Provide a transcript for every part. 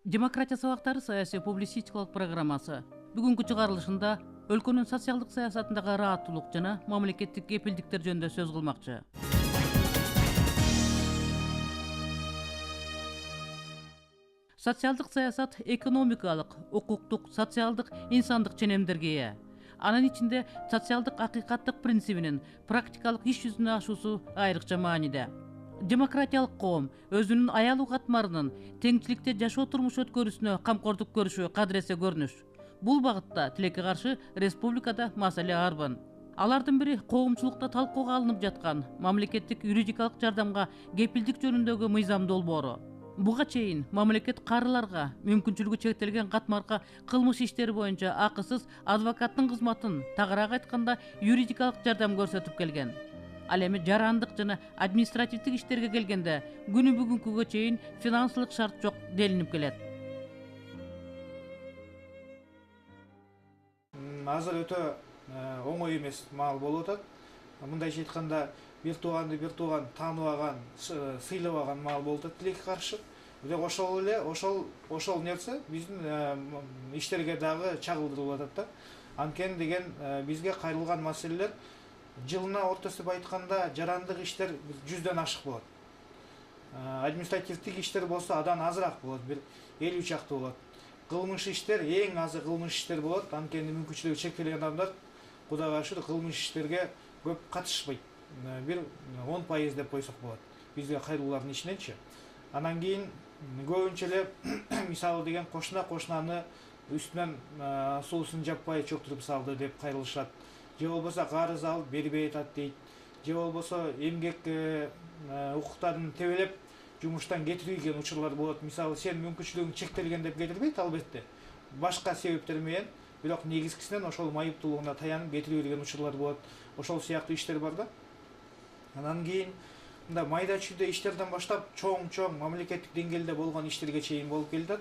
Демократия сабактары саясий публицистикалык программасы бүгүнкү чыгарылышында өлкөнүн социалдык саясатындагы ырааттуулук жана мамлекеттик кепилдиктер жөнүндө сөз кылмакчы. Социалдык саясат экономикалык, укуктук, социалдык, инсандык ченемдерге ээ. Анын ичинде социалдык акыйкаттык принцибинин практикалык иш жүзүнө ашуусу айрыкча мааниде. Демократиялык коом өзүнүн аялуу катмарынын теңчиликте жашоо турмуш өткөрүүсүнө камкордук көрүшү кадыресе көрүнүш. Бул багытта тилекке каршы республикада маселе арбын. Алардын бири коомчулукта талкууга алынып жаткан мамлекеттик юридикалык жардамга кепилдик жөнүндөгү мыйзам долбоору. Буга чейин мамлекет карыларга мүмкүнчүлүгү чектелген катмарга кылмыш иштери боюнча акысыз адвокаттын кызматын, тагыраак айтканда юридикалык жардам көрсөтүп келген. Ал эми жарандык жана административдик иштерге келгенде күнү бүгүнкүгө чейин финансылык шарт жок делинип келет. Азыр өтө оңой эмес маал болуп атат. Мындайча айтканда бир тууганды бир тууган тааныбаган, сыйлабаган маал болуп атат тилекке каршы. Бирок ошол эле ошол нерсе биздин иштерге дагы чагылдырылып атат да. Анткени деген бизге кайрылган маселелер жылына ортосуп айтканда жарандык иштер 100дөн ашык болот. Административдик иштер болсо адан азыраак болот, бир 50 чакты болот. Кылмыш иштер эң азы кылмыш иштер болот. Анткени мүмкүнчүлүгү чектелген адамдар Кудайга шүкүр кылмыш иштерге көп катышпайт. Бир 10% деп койсок болот. Бизге кайрылуулардын ичиненчи. Анан кийин көбүнчө эле мисалы деген кошунаны үстүнөн суусын жаппай чөктүрүп салды деп кайрылышат. Же болбосо карыз алып бербей атат дейт. Же болбосо эмгек укуктарын тебелеп жумуштан кетирилген учурлар болот. Мисалы сен мүмкүнчүлүгүң чектелген деп кетирбейт албетте. Башка себептер менен, бирок негизгисинен ошол майыптуулугуна таянып кетире берген учурлар болот. Ошол сыяктуу иштер бар да. Анан кийин мында майда чүйдө иштерден баштап чоң мамлекеттик деңгээлде болгон иштерге чейин болуп келет.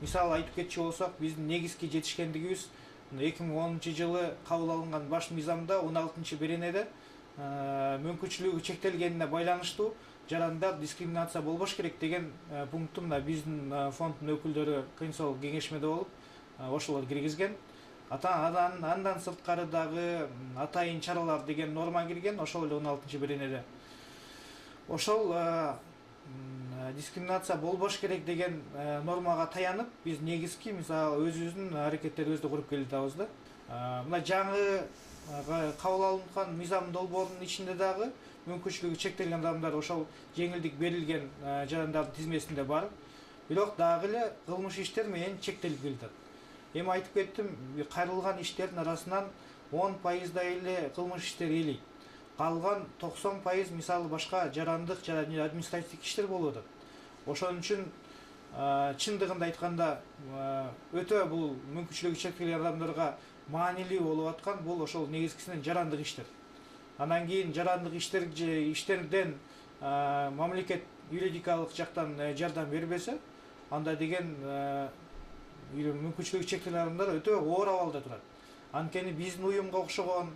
Мисалы айтып кетчү болсок, биздин негизги жетишкендигибиз 2010-жылы кабыл алынган баш мыйзамда 16-беренеде мүмкүнчүлүгү чектелгенине байланыштуу жарандар дискриминация болбош керек деген пунктту мына биздин фонддун өкүлдөрү Конституциялык кеңешмеде болуп ошолор киргизген. Андан сырткары дагы атайын чаралар деген норма кирген, ошол эле 16-беренеде. Ошол дискриминация болбош керек деген нормага таянып, биз негизги мисалы өзүбүздүн аракеттерибизди куруп келатабыз да. Мына жаңы кабыл алынган мыйзам долбоорунун ичинде дагы мүмкүнчүлүгү чектелген адамдар ошол жеңилдик берилген жарандардын тизмесинде бар. Бирок дагы эле кылмыш иштер менен чектелип келатат. Эми айтып кеттим, кайрылган иштердин арасынан 10% эле кылмыш иштери элейт. Калган 90% мисалы башка жарандык жана административдик иштер болуп атат. Ошон үчүн чындыгында айтканда өтө бул мүмкүнчүлүгү чектелген адамдарга маанилүү болуп аткан бул ошол негизгисинен жарандык иштер. Анан кийин жарандык иштерден мамлекет юридикалык жактан жардам бербесе, анда деген мүмкүнчүлүгү чектелген адамдар өтө оор абалда турат. Анткени биздин уюмга окшогон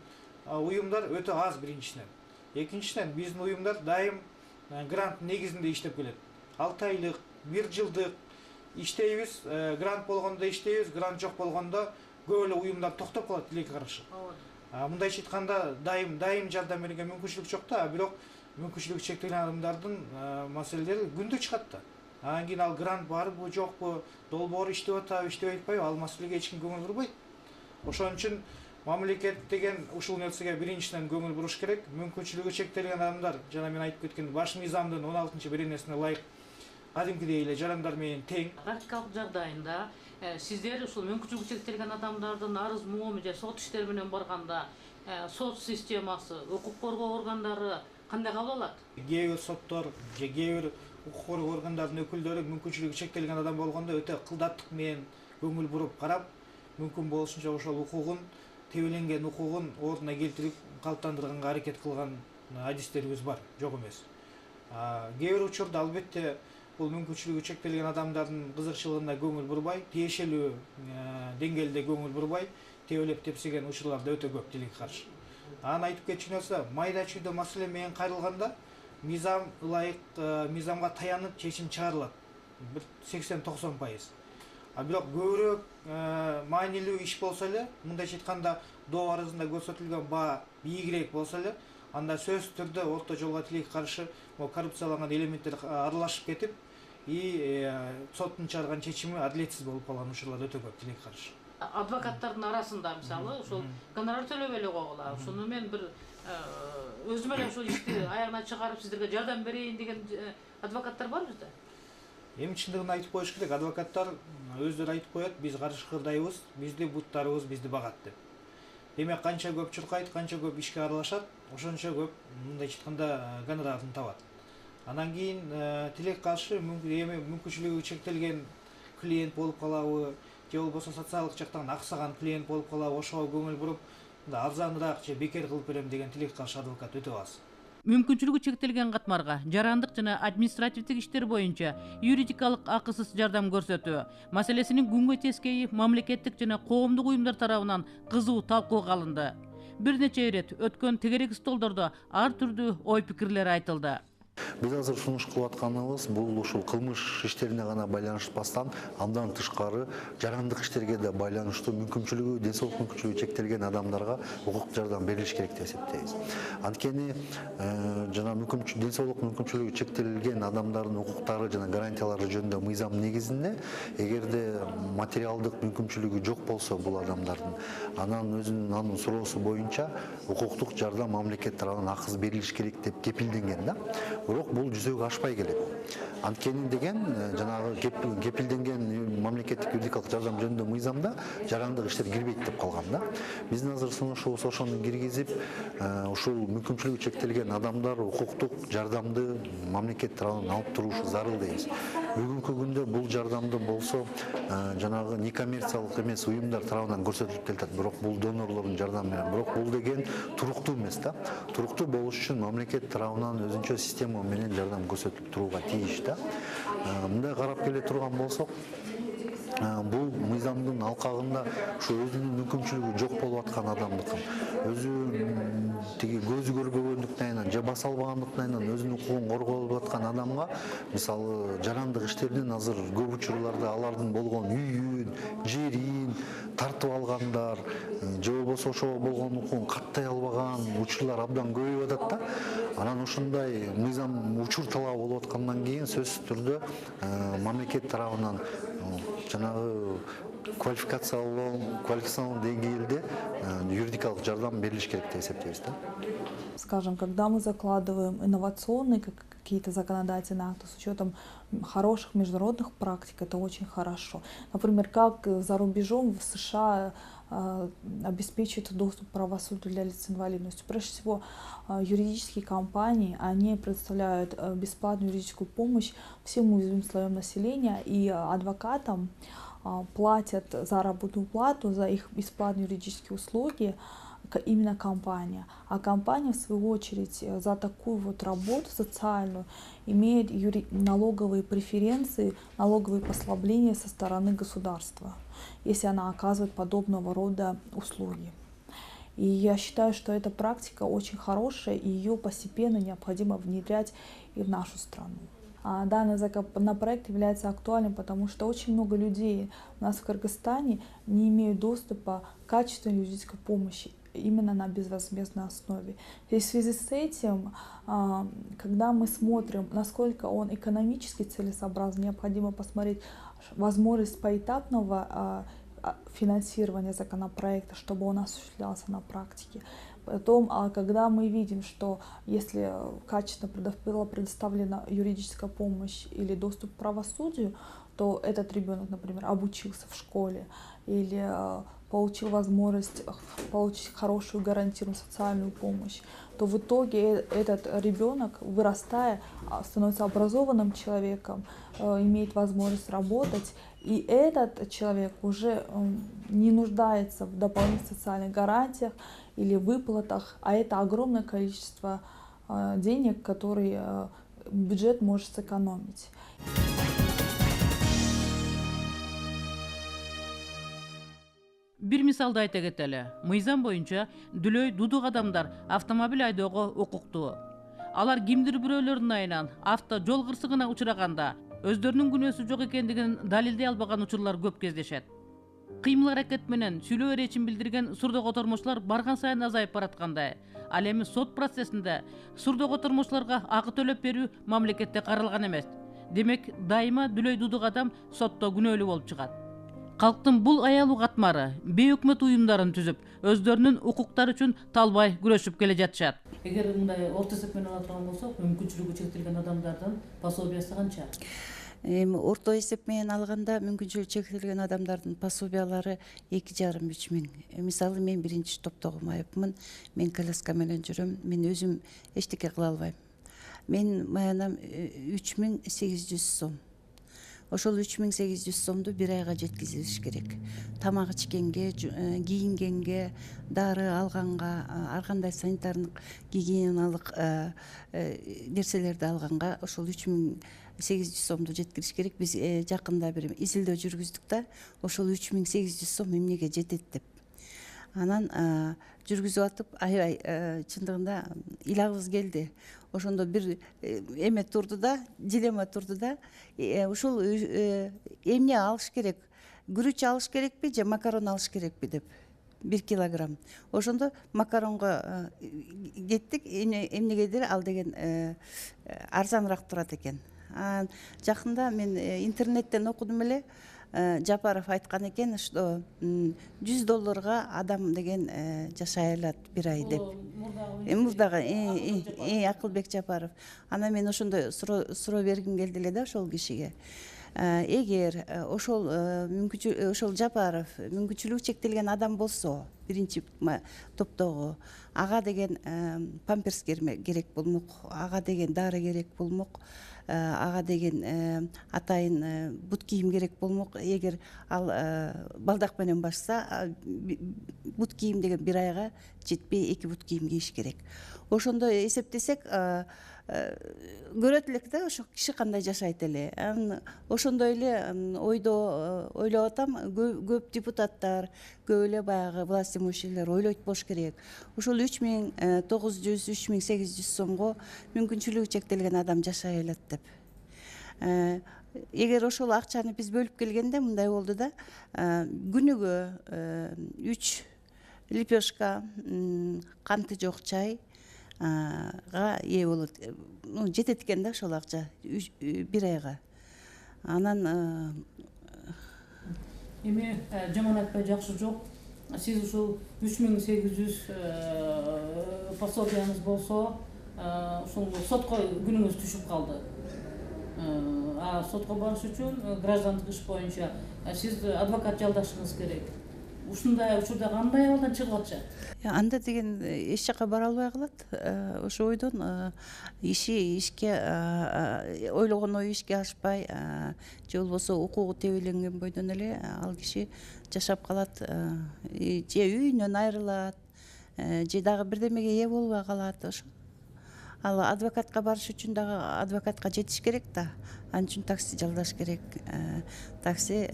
уюмдар өтө аз биринчиден. Экинчиден биздин уюмдар дайым грант негизинде иштеп келет. 6 айлык, 1 жылдык иштейбиз, грант болгондо иштейбиз, грант жок болгондо көп эле уюмдар токтоп калат тилекке каршы. Мындайча айтканда дайым жардам берүүгө мүмкүнчүлүк жок да, бирок мүмкүнчүлүгү чектелген адамдардын маселелери күндө чыгат да. Анан кийин ал грант барбы, жокпу, долбоор иштеп атабы, иштебей атпайбы, ал маселеге эч ким көңүл бурбайт. Ошон үчүн мамлекет деген ушул нерсеге биринчиден көңүл буруш керек. Мүмкүнчүлүгү чектелген адамдар, жана мен айтып кеткен баш мыйзамдын 16-беренесине ылайык кадимкидей эле жарандар менен тең. Практикалык жагдайында сиздер ушул мүмкүнчүлүгү чектелген адамдардын арыз муому же сот иштери менен барганда сот системасы, укук коргоо органдары кандай кабыл алат? Кээ бир соттор же кээ бир укук коргоо органдарынын өкүлдөрү мүмкүнчүлүгү чектелген адам болгондо өтө кылдаттык менен көңүл буруп карап, мүмкүн болушунча ошол укугун, тебеленген укугун ордуна келтирип калыптандырганга аракет кылган адистерибиз бар, жок эмес. Кээ бир учурда албетте бул мүмкүнчүлүгү чектелген адамдардын кызыкчылыгына көңүл бурбай, тиешелүү деңгээлде көңүл бурбай, тебелеп тепсеген учурлар да өтө көп тилекке каршы. Анан айтып кетчү нерсе, майда чүйдө маселе менен кайрылганда мыйзам ылайык мыйзамга таянып чечим чыгарылат. 80-90%. бирок көбүрөөк маанилүү иш болсо эле, мындайча айтканда доо арызында көрсөтүлгөн баа бийигирээк болсо эле, анда сөзсүз түрдө орто жолго тилекке каршы коррупцияланган элементтер аралашып кетип, соттун чыгарган чечими адилетсиз болуп калган учурлар өтө көп тилекке каршы. Адвокаттардын арасында мисалы ошол гонорар төлөбөй эле койгула. Ошону мен бир өзүм эле ошол ишти аягына чыгарып сиздерге жардам берейин деген адвокаттар бар бизде. Эми чындыгын айтып коюш керек, адвокаттар өздөрү айтып коет, биз карышкырдайбыз, бизди буттарыбыз бизди багат деп. Демек канча көп чуркайт, канча көп ишке аралашат, ошончо көп мындайча айтканда гонорарын табат. Анан кийин тилекке каршы эми мүмкүнчүлүгү чектелген клиент болуп калабы, же болбосо социалдык жактан аксаган клиент болуп калабы, ошого көңүл буруп, арзаныраак же бекер кылып берем деген тилекке каршы адвокат өтө аз. Мүмкүнчүлүгү чектелген катмарга жарандык жана административдик иштер боюнча юридикалык акысыз жардам көрсөтүү маселесинин күнгө тескейи мамлекеттик жана коомдук уюмдар тарабынан кызуу талкууга алынды. Бир нече ирет өткөн тегерек столдордо ар түрдүү ой пикирлер айтылды. Биз азыр сунуш кылып атканыбыз бул ушул кылмыш иштерине гана байланышпастан, андан тышкары жарандык иштерге да байланыштуу мүмкүнчүлүгү, ден соолук мүмкүнчүлүгү чектелген адамдарга укук жардам берилиш керек деп эсептейбиз. Анткени жана ден соолук мүмкүнчүлүгү чектелген адамдардын укуктары жана гарантиялары жөнүндө мыйзам негизинде, эгерде материалдык мүмкүнчүлүгү жок болсо бул адамдардын, анын суроосу боюнча укуктук жардам мамлекет тарабынан акысыз берилиш керек деп кепилденген да. Бирок бул жүзөгө ашпай келет. Анткени деген жанагы кепилденген мамлекеттик юридикалык жардам жөнүндө мыйзамда жарандык иштер кирбейт деп калган да. Биздин азыр сунушубуз ошону киргизип, ушул мүмкүнчүлүгү чектелген адамдар укуктук жардамды мамлекет тарабынан алып турушу зарыл дейбиз. Бүгүнкү күндө бул жардамды болсо жанагы некоммерциялык эмес уюмдар тарабынан көрсөтүлүп келатат. Бирок бул донорлордун жардамы менен. Бирок бул деген туруктуу эмес да. Туруктуу болуш үчүн мамлекет тарабынан өзүнчө система менен жардам көрсөтүлүп турууга тийиш да. Мындай карап келе турган болсок, бул мыйзамдын алкагында ушу өзүнүн мүмкүнчүлүгү жок болуп аткан адамдыкын, өзү тиги көзү көрбөгөндүктөн айынан же баса албагандыктан айынан өзүнүн укугун корголуп аткан адамга, мисалы жарандык иштердин азыр көп учурларда алардын болгон үйүн, жерин тартып алгандар, же болбосо ошого болгон укугун каттай албаган учурлар абдан көбөйүп атат да. Анан ушундай мыйзам учур талабы болуп аткандан кийин сөзсүз түрдө мамлекет тарабынан жанагы квалификациялуу деңгээлде юридикалык жардам берилиш керек деп эсептейбиз да. Скажем, когда мы закладываем инновационные какие-то законодательные акты с учетом хороших международных практик, это очень хорошо. Например, как за рубежом в США обеспечивают доступ к правосудию для лиц с инвалидностью. Прежде всего, юридические компании, они предоставляют бесплатную юридическую помощь всем уязвимым слоям населения, и адвокатам платят заработную плату за их бесплатные юридические услуги именно компания. А компания, в свою очередь, за такую вот работу социальную имеет налоговые преференции, налоговые послабления со стороны государства, если она оказывает подобного рода услуги. И я считаю, что эта практика очень хорошая, и ее постепенно необходимо внедрять и в нашу страну. Данный законопроект является актуальным, потому что очень много людей у нас в Кыргызстане не имеют доступа к качественной юридической помощи именно на безвозмездной основе. И в связи с этим, когда мы смотрим, насколько он экономически целесообразен, необходимо посмотреть возможность поэтапного финансирования законопроекта, чтобы он осуществлялся на практике. Потом, когда мы видим, что если качественно была предоставлена юридическая помощь или доступ к правосудию, то этот ребенок, например, обучился в школе или получил возможность получить хорошую гарантированную социальную помощь, то в итоге этот ребенок, вырастая, становится образованным человеком, имеет возможность работать, и этот человек уже не нуждается в дополнительных социальных гарантиях или выплатах, а это огромное количество денег, которые бюджет может сэкономить. Бир мисалды айта кетели. Мыйзам боюнча дүлөй дудук адамдар автомобиль айдоого укуктуу. Алар кимдир бирөөлөрдүн айынан авто жол кырсыгына учураганда өздөрүнүн күнөөсү жок экендигин далилдей албаган учурлар көп кездешет. Кыймыл аракет менен сүйлөө эречин билдирген сурдогу тормошулар барган сайын азайып бараткандай, ал эми сот процессинде сурдогу тормошуларга акы төлөп берүү мамлекетте каралган эмес. Демек, дайыма дүлөй дудук адам сотто күнөөлүү болуп чыгат. Калктын бул аялуу катмары бейөкмөт уюмдарын түзүп, өздөрүнүн укуктары үчүн талбай күрөшүп келе жатышат. Эгер мындай орто эсеп менен ала турган болсок, мүмкүнчүлүгү чектелген адамдардын пособиясы канча? Эми орто эсеп менен алганда мүмкүнчүлүгү чектелген адамдардын пособиялары 2,5–3 миң. Мисалы мен биринчи топтогу майыпмын, мен коляска менен жүрөм, мен өзүм эчтеке кыла албайм. Мен маянам 3800 сом. Ошол 3800 сомду бир айга жеткизилиш керек. Тамак ичкенге, кийингенге, дары алганга, ар кандай санитардык гигиеналык нерселерди алганга ошол 3800 сомду жеткириш керек. Биз жакында бир изилдөө жүргүздүк да, ошол 3800 сом эмнеге жетет деп. Анан жүргүзүп атып, аябай чындыгында ыйлагыбыз келди. Ошондо бир эме турду да, дилемма турду да, ушул эмне алыш керек? Күрүч алыш керекпи же макарон алыш керекпи деп. 1 килограмм. Ошондо макаронго кеттик. Эмнегедир ал деген арзаныраак турат экен. Жакында мен интернеттен окудум эле. Жапаров айткан экен, что $100 адам деген жашай алат бир ай деп. Мурдагы Акылбек Жапаров. Ана мен ошондой суроо бергим келди эле да ошол кишиге. Эгер ошол Жапаров мүмкүнчүлүгү чектелген адам болсо, биринчи топтогу, ага деген памперс керек болмок, ага деген дары керек болмок, ага деген атайын бут кийим керек болмок. Эгер ал балдак менен башса, бут кийим деген бир айга жетпей 2 бут кийим кийиш керек. Ошондо эсептесек, көрөт элек да ошо киши кандай жашайт эле. Ошондой эле ойлоп атам, көп депутаттар, көп эле баягы власть имущийлер ойлойт болуш керек. Ошол 3900–3800 сомго мүмкүнчүлүгү чектелген адам жашай алат деп. Эгер ошол акчаны биз бөлүп келгенде мындай болду да, күнүгө 3 лепешка канты жок чайга ээ болот. Жетет экен да ошол акча бир айга. Анан Эми жаман айтпай жакшы жок. Сиз ушул 3800 пособияңыз болсо, ушул сотко күнүңүз түшүп калды. Сотко барыш үчүн граждандык иш боюнча сиз адвокат жалдашыңыз керек. Ушундай учурда кандай абалдан чыгып атышат? Анда деген эч жака бара албай калат. Ошо ойдон ишке ойлогон ой ишке ашпай, же болбосо укугу тебеленген бойдон эле ал киши жашап калат, же үйүнөн айрылат, же дагы бирдемеге ээ болбой калат. Ошо ал адвокатка барыш үчүн дагы адвокатка жетиш керек да. Ал үчүн такси жалдаш керек. Такси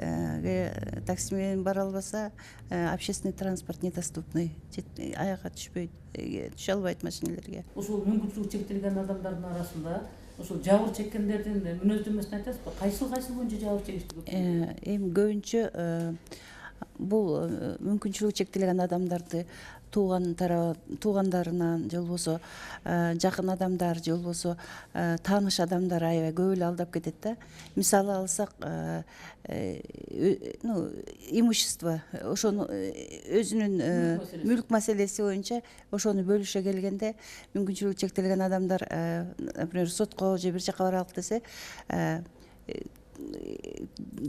менен бара албаса, общественный транспорт недоступный. Аяка түшпөйт, түшө албайт машинелерге. Ушул мүмкүнчүлүгү чектелген адамдардын арасында ушул жабыр чеккендердин мүнөздөмөсүн айтасызбы? Кайсыл боюнча жабыр чегишти көп? Эми көбүнчө бул мүмкүнчүлүгү чектелген адамдарды туугандарынан, же болбосо жакын адамдар, же болбосо тааныш адамдар аябай көп эле алдап кетет да. Мисалы алсак, имущество, ошону өзүнүн мүлк маселеси боюнча ошону бөлүшө келгенде мүмкүнчүлүгү чектелген адамдар, например, сотко же бир жака баралык десе,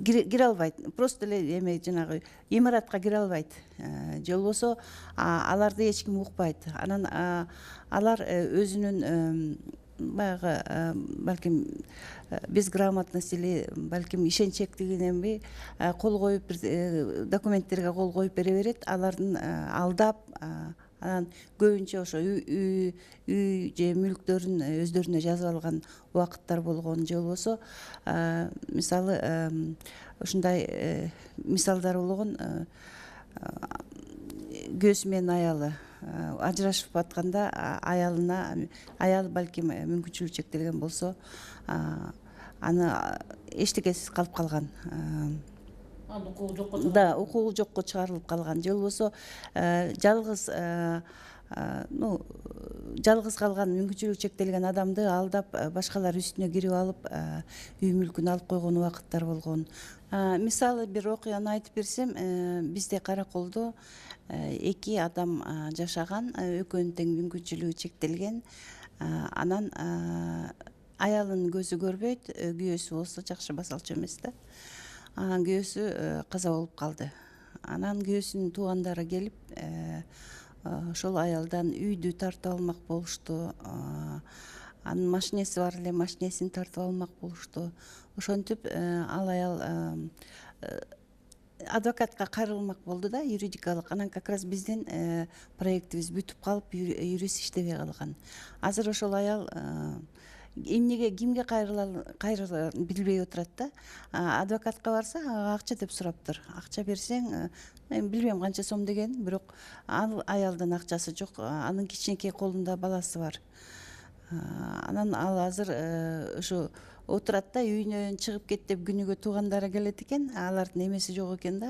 кире албайт. Просто эле эме жанагы имаратка кире албайт. Же болбосо аларды эч ким укпайт. Анан алар өзүнүн баягы балким безграмотность или балким ишенчектигиненби кол коюп, бир документтерге кол коюп бере берет. Алардын алдап, анан көбүнчө ошо үй же мүлктөрүн өздөрүнө жазып алган убакыттар болгон. Же болбосо мисалы ушундай мисалдар болгон, күйөөсү менен аялы ажырашып атканда аялы балким мүмкүнчүлүгү чектелген болсо, аны эчтекесиз калып калган, укугу жокко да, укугу жокко чыгарылып калган же болбосо жалгыз жалгыз калган мүмкүнчүлүгү чектелген адамды алдап башкалар үстүнө кирип алып үй мүлкүн алып койгон убакыттар болгон. Мисалы бир окуяны айтып берсем, бизде Караколдо 2 адам жашаган, экөөнүн тең мүмкүнчүлүгү чектелген. Анан аялынын көзү көрбөйт, күйөөсү болсо жакшы басалчу эмес да. Анан күйөөсү каза болуп калды. Анан күйөөсүнүн туугандары келип, ошол аялдан үйдү тартып алмак болушту. Анын машинеси бар эле, машинесин тартып алмак болушту. Ошентип ал аял адвокатка кайрылмак болду да, юридикалык. Анан как раз биздин проектибиз бүтүп калып, юрист иштебей калган. Азыр ошол аял эмнеге, кимге кайрыларын билбей отурат да. Адвокатка барса, акча деп сураптыр. Акча берсең, билбейм канча сом деген, бирок ал аялдын акчасы жок, анын кичинекей колунда баласы бар. Анан ал азыр ошо отурат да, үйүнөн чыгып кет деп күнүгө туугандары келет экен, алардын эмеси жок экен да,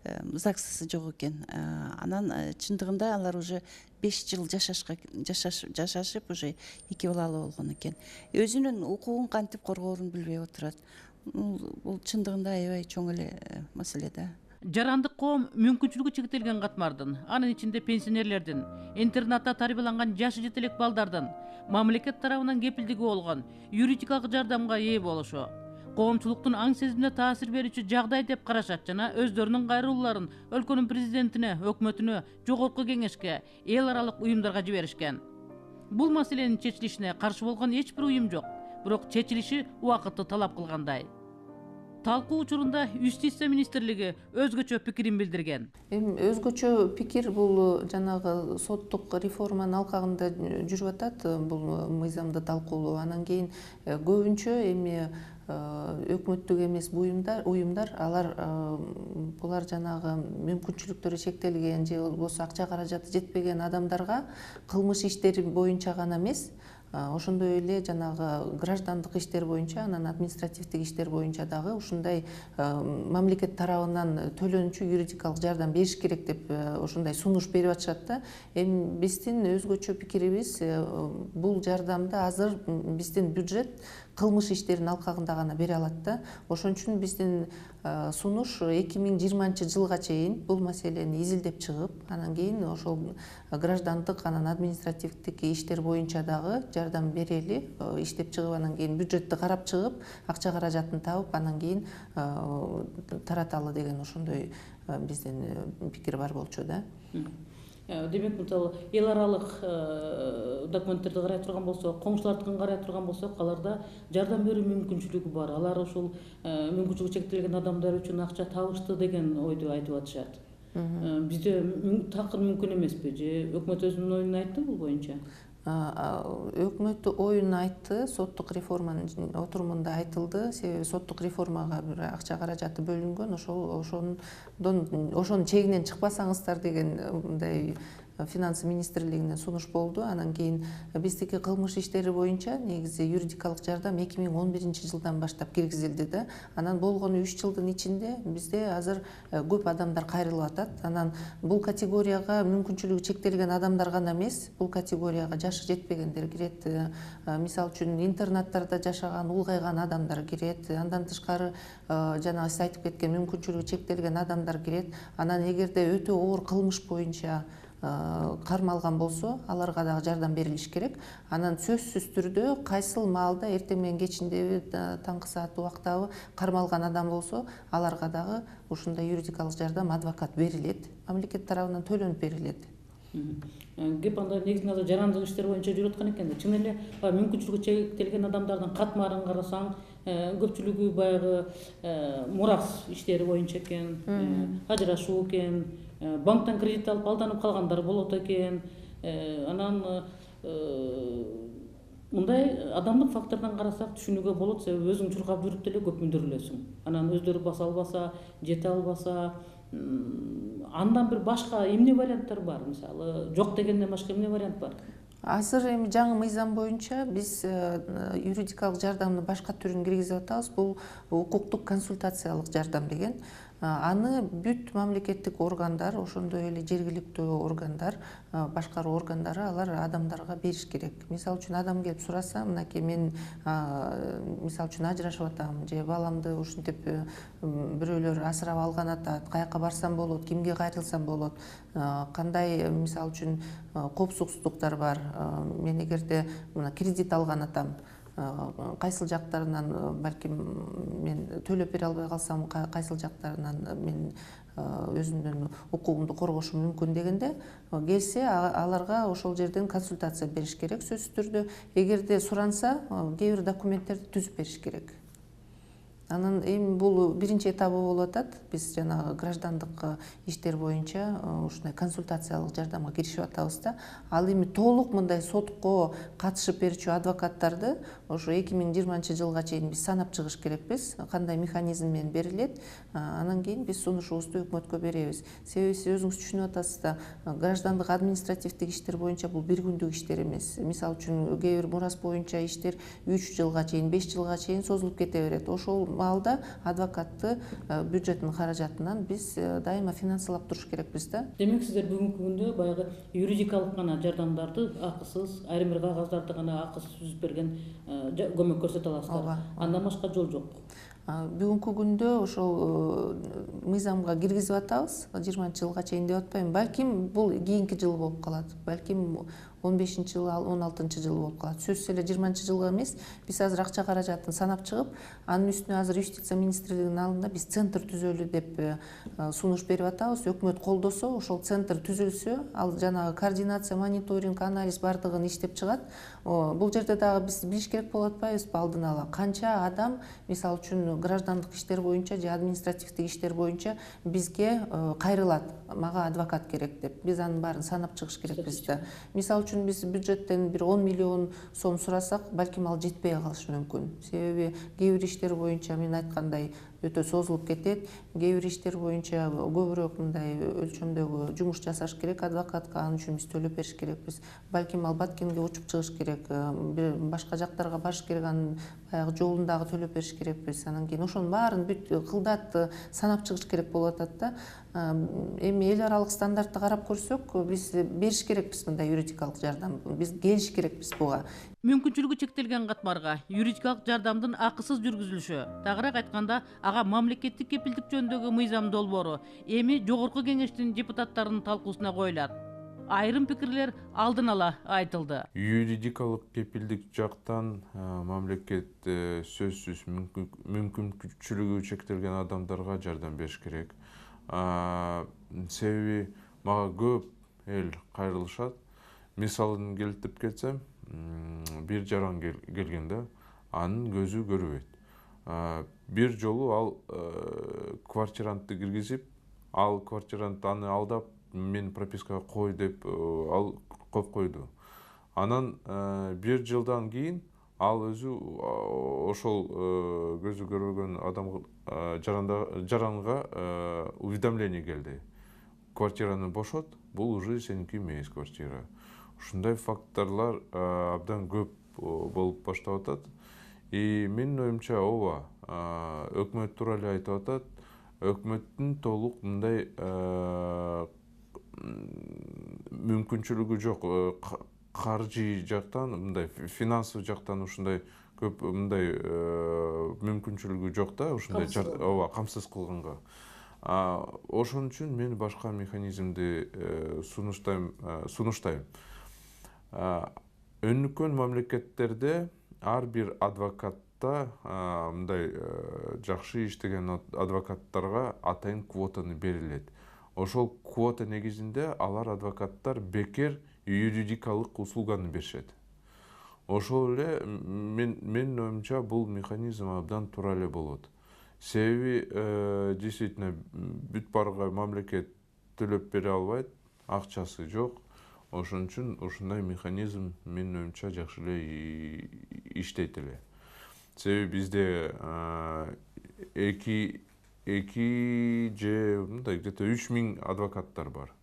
ЗАГСысы жок экен. Анан чындыгында алар уже 5 жыл жашашып, уже 2 балалы болгон экен. Өзүнүн укугун кантип коргоорун билбей отурат. Бул чындыгында аябай чоң эле маселе да. Жарандык коом мүмкүнчүлүгү чектелген катмардын, анын ичинде пенсионерлердин, интернатта тарбияланган жашы жете элек балдардын мамлекет тарабынан кепилдиги болгон юридикалык жардамга ээ болушу коомчулуктун аң сезимине таасир берүүчү жагдай деп карашат жана өздөрүнүн кайрылууларын өлкөнүн президентине, өкмөтүнө, жогорку кеңешке, эл аралык уюмдарга жиберишкен. Бул маселенин чечилишине каршы болгон эч бир уюм жок, бирок чечилиши убакытты талап кылгандай. Талкуу учурунда Юстиция министрлиги өзгөчө пикирин билдирген. Өзгөчө пикир бул жанагы соттук реформанын алкагында жүрүп атат, бул мыйзамды талкуулоо. Анан кийин көбүнчө эми өкмөттүк эмес уюмдар, булар жанагы мүмкүнчүлүктөрү чектелген же болбосо акча каражаты жетпеген адамдарга кылмыш иштери боюнча гана эмес, ошондой эле жанагы граждандык иштер боюнча, анан административдик иштер боюнча дагы ушундай мамлекет тарабынан төлөнүүчү юридикалык жардам бериш керек деп ошондой сунуш берип атышат да. Эми биздин өзгөчө пикирибиз, бул жардамды азыр биздин бюджет кылмыш иштерин алкагында гана бере алат да. Ошон үчүн биздин сунуш 2020 жылга чейин бул маселени изилдеп чыгып, анан кийин ошол граждандык, анан административдик иштер боюнча дагы жардам берели, иштеп чыгып, анан кийин бюджетти карап чыгып, акча каражатын табып, анан кийин тараталы деген ошондой биздин пикир бар болчу да. Демек, мисалы, эл аралык документтерди карай турган болсок, коңшулардыкын карай турган болсок, аларда жардам берүү мүмкүнчүлүгү бар. Алар ошол мүмкүнчүлүгү чектелген адамдар үчүн акча табышты деген ойду айтып атышат. Бизде такыр мүмкүн эмеспи же өкмөт өзүнүн оюн айтты бул боюнча? Өкмөт оюн айтты, соттук реформанын отурумунда айтылды. Себеби соттук реформага бир акча каражаты бөлүнгөн, ошонун чегинен чыкпасаңыздар деген мындай финансы министрлигинен сунуш болду. Анан кийин биздики кылмыш иштери боюнча негизи юридикалык жардам 2011 жылдан баштап киргизилди да. Анан болгон 3 жылдын ичинде бизде азыр көп адамдар кайрылып атат. Анан бул категорияга мүмкүнчүлүгү чектелген адамдар гана эмес, бул категорияга жашы жетпегендер кирет. Мисалы үчүн интернаттарда жашаган, улгайган адамдар кирет. Андан тышкары жана сиз айтып кеткен мүмкүнчүлүгү чектелген адамдар кирет. Анан эгерде өтө оор кылмыш боюнча кармалган болсо, аларга дагы жардам берилиш керек. Анан сөзсүз түрдө кайсыл маалда, эртең менен кечиндеби, таңкы саат убактабы кармалган адам болсо, аларга дагы ушундай юридикалык жардам, адвокат берилет, мамлекет тарабынан төлөнүп берилет. Кеп анда негизинен жарандык иштер боюнча жүрүп аткан экен да. Чын эле мүмкүнчүлүгү чектелген адамдардын катмарын карасаң, көпчүлүгү баягы мурас иштери боюнча экен, ажырашуу экен, банктан кредит алып алданып калгандар болот экен. Анан мындай адамдык фактордон карасак түшүнүүгө болот, себеби өзүң чуркап жүрүп деле көп мүндүрүлөсүң. Анан өздөрү баса албаса, жете албаса, андан бир башка эмне варианттар бар? Мисалы, жок дегенден башка эмне вариант бар? Азыр эми жаңы мыйзам боюнча биз юридикалык жардамдын башка түрүн киргизип атабыз. Бул укуктук консультациялык жардам деген. Аны бүт мамлекеттик органдар, ошондой эле жергиликтүү органдар, башкаруу органдары алар адамдарга бериш керек. Мисалы үчүн адам келип сураса, мынакей мен мисалы үчүн ажырашып атам же баламды ушинтип бирөөлөр асырап алган атат, каяка барсам болот, кимге кайрылсам болот, кандай мисалы үчүн коопсуздуктар бар, мен эгерде мына кредит алган атам, кайсыл жактарынан балким мен төлөп бере албай калсам кайсыл жактарынан мен өзүмдүн укугумду коргошум мүмкүн дегенде келсе аларга ошол жерден консультация бериш керек сөзсүз түрдө. Эгерде суранса кээ бир документтерди түзүп бериш керек. Анан эми бул биринчи этабы болуп атат. Биз жанагы граждандык иштер боюнча ушундай консультациялык жардамга киришип атабыз да. Ал эми толук мындай сотко катышып берүүчү адвокаттарды ошо 2020 жылга чейин биз санап чыгыш керекпиз. Кандай механизм менен берилет. Анан кийин биз сунушубузду өкмөткө беребиз. Себеби сиз өзүңүз түшүнүп атасыз да, граждандык административдик иштер боюнча бул бир күндүк иштер эмес. Мисалы үчүн кээ бир мурас боюнча иштер 3 жылга чейин, 5 жылга чейин созулуп кете берет. Ошол маалда адвокатты бюджеттин каражатынан биз дайыма финансылап туруш керекпиз да. Демек сиздер бүгүнкү күндө баягы юридикалык гана жардамдарды акысыз, айрым бир кагаздарды гана акысыз түзүп берген көмөк көрсөтө аласыздар. Андан башка жол жок. Бүгүнкү күндө ошол мыйзамга киргизип атабыз. 20 жылга чейин деп атпайм. Балким бул кийинки жыл болуп калат. Балким 15-жыл, 16-жыл болуп калат. Сөзсүз эле 20 жылга эмес. Биз азыр акча каражатын санап чыгып, анын үстүнө азыр юстиция министрлигинин алдында биз центр түзөлү деп сунуш берип атабыз. Өкмөт колдосо, ошол центр түзүлсө, ал жанагы координация, мониторинг, анализ бардыгын иштеп чыгат. Бул жерде дагы биз билиш керек болуп атпайбызбы алдын ала канча адам, мисалы үчүн граждандык иштер боюнча же административдик иштер боюнча бизге кайрылат, мага адвокат керек деп. Биз анын баарын санап чыгыш керекпиз да. Мисалы үчүн биз бюджеттен бир 10 миллион сом сурасак, балким ал жетпей калышы мүмкүн. Себеби кээ бир иштер боюнча мен айткандай өтө созулуп кетет. Кээ бир иштер боюнча көбүрөөк мындай өлчөмдөгү жумуш жасаш керек адвокатка, анын үчүн биз төлөп бериш керекпиз. Балким ал Баткенге учуп чыгыш керек, башка жактарга барыш керек, анын баягы жолун дагы төлөп бериш керекпиз. Анан кийин ошонун баарын бүт кылдат санап чыгыш керек болуп атат да. Эми эл аралык стандартты карап көрсөк, биз бериш керекпиз мындай юридикалык жардам. Биз келиш керекпиз буга. Мүмкүнчүлүгү чектелген катмарга юридикалык жардамдын акысыз жүргүзүлүшү, тагыраак айтканда ага мамлекеттик кепилдик жөнүндөгү мыйзам долбоору эми жогорку кеңештин депутаттарынын талкуусуна коюлат. Айрым пикирлер алдын ала айтылды. Юридикалык кепилдик жактан мамлекет сөзсүз мүмкүнчүлүгү чектелген адамдарга жардам бериш керек. Себеби мага көп эл кайрылышат. Мисалын келтирип кетсем, бир жаран келген да, анын көзү көрбөйт. Бир жолу ал квартирантты киргизип, ал квартирант аны алдап, мен пропискага кой деп ал коюп койду. Анан бир жылдан кийин ал өзү ошол көзү көрбөгөн жаранга уведомление келди. Квартираны бошот, бул уже сеники эмес квартира. Ушундай факторлор абдан көп болуп баштап атат. И менин оюмча ооба, өкмөт туура эле айтып атат. Өкмөттүн толук мындай мүмкүнчүлүгү жок. Каржы жактан, мындай финансовый жактан ушундай көп мындай мүмкүнчүлүгү жок да, ушундай ооба камсыз кылганга. Ошон үчүн мен башка механизмди сунуштайм. Өнүккөн мамлекеттерде ар бир адвокатта мындай жакшы иштеген адвокаттарга атайын квотаны берилет. Ошол квота негизинде алар адвокаттар бекер юридикалык услуганы беришет. Ошол эле менин оюмча бул механизм абдан туура эле болот. Себеби действительно бүт баарга мамлекет төлөп бере албайт, акчасы жок. Ошон үчүн ушундай механизм менин оюмча жакшы эле иштейт эле. Себеби бизде 2 же мындай где-то 3000 адвокаттар бар.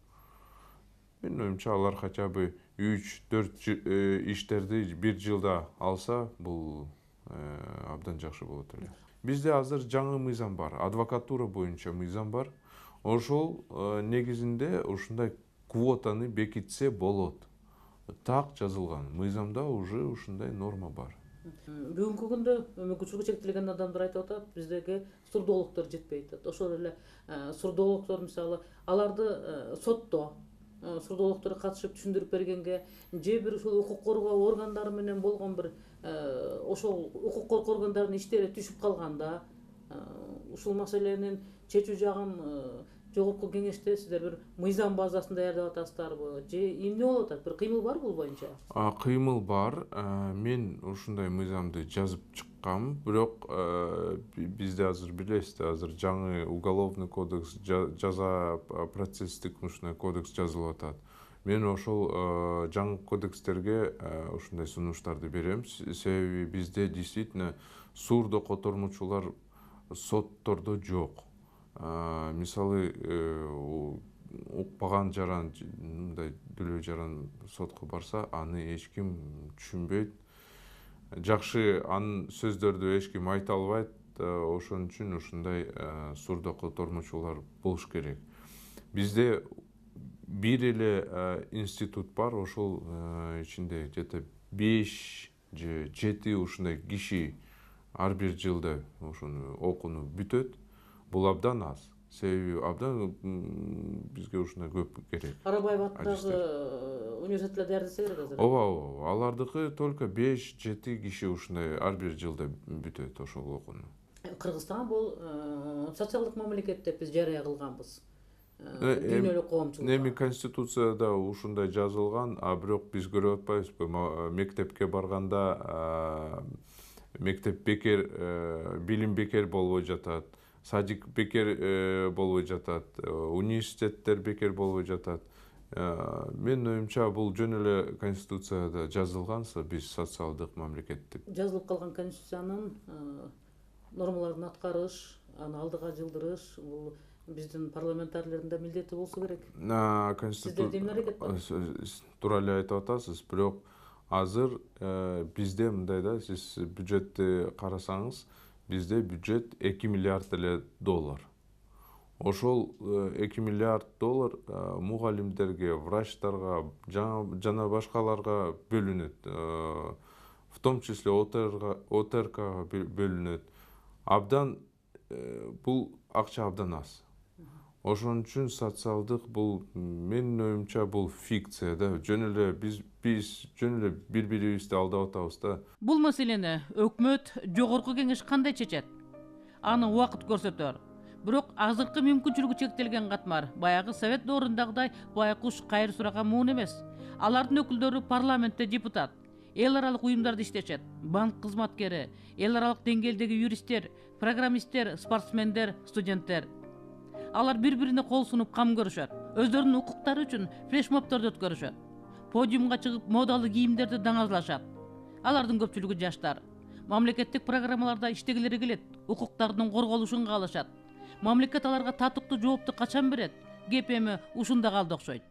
Менин оюмча алар хотя бы 3-4 иштерди бир жылда алса, бул абдан жакшы болот эле. Бизде азыр жаңы мыйзам бар, адвокатура боюнча мыйзам бар. Ошол негизинде ушундай квотаны бекитсе болот. Так жазылган. Мыйзамда уже ушундай норма бар. Бүгүнкү күндө мүмкүнчүлүгү чектелген адамдар айтып атат, биздеги сурдологдор жетпейт. Ошол эле сурдологдор мисалы аларды сотто сурдологдор катышып түшүндүрүп бергенге же бир ушул укук коргоо органдары менен болгон бир ошол укук коргоо органдарынын иштери түшүп калганда ушул маселенин чечүү жагын жогорку кеңеште сиздер бир мыйзам базасын даярдап атасыздарбы же эмне болуп атат? Бир кыймыл бар бул боюнча? Кыймыл бар. Мен ушундай мыйзамды жазып чыккам, бирок бизде азыр билесиз, азыр жаңы уголовный кодекс, жаза процесстик ушундай кодекс жазылып атат. Мен ошол жаңы кодекстерге ушундай сунуштарды берем. Себеби бизде действительно сурдо котормочулар соттордо жок. Мисалы укпаган жаран, мындай дүлөө жаран сотко барса, аны эч ким түшүнбөйт. Жакшы анын сөздөрдү эч ким айта албайт. Ошон үчүн ушундай сурдо котормочулар болуш керек. Бизде бир эле институт бар, ошол ичинде где-то 5 же 7 ушундай киши ар бир жылда ошону окууну бүтөт. Бул абдан аз. Себеби абдан бизге ушундай көп керек. Арабаев атындагы университетте даярдаса керек азыр. Ооба, алардыкы только 5-7 киши ушундай ар бир жылда бүтөт ошол окууну. Кыргызстан бул социалдык мамлекет деп биз жарыя кылганбыз. Дүйнөлүк коомчулукка. Эми конституцияда ушундай жазылган, бирок биз көрүп атпайбызбы, мектепке барганда мектеп бекер, билим бекер болбой жатат. Садик бекер болбой жатат, университеттер бекер болбой жатат. Мен оюмча бул жөн эле конституцияда жазылганса, биз социалдык мамлекет деп. Жазылып калган конституциянын нормаларын аткарыш, аны алдыга жылдырыш бул биздин парламентарийлердин да милдети болсо керек. Сиздерде эмне аракет бар? Туура эле айтып атасыз, бирок азыр бизде мындай да, сиз бюджетти карасаңыз, бизде бюджет 2 миллиард эле доллар. Ошол 2 миллиард доллар мугалимдерге, врачтарга, жана башкаларга бөлүнөт. В том числе ОТРКга бөлүнөт. Абдан бул акча абдан аз. Ошон үчүн социалдык бул менин оюмча бул фикция да. Жөн эле биз жөн эле бири-бирибизди алдап атабыз да. Бул маселени өкмөт, жогорку кеңеш кандай чечет? Аны убакыт көрсөтөр. Бирок азыркы мүмкүнчүлүгү чектелген катмар баягы совет доорундагыдай байкуш кайыр сураган муун эмес. Алардын өкүлдөрү парламентте депутат, эл аралык уюмдарда иштешет, банк кызматкери, эл аралык деңгээлдеги юристтер, программисттер, спортсмендер, студенттер. Алар бири-бирине кол сунуп кам көрүшөт. Өздөрүнүн укуктары үчүн флешмобторду өткөрүшөт. Подиумга чыгып модалуу кийимдерди даңазлашат. Алардын көпчүлүгү жаштар. Мамлекеттик программаларда иштегилери келет, укуктардын корголушун каалашат. Мамлекет аларга татыктуу жоопту качан берет? Кеп эми ушунда калды окшойт.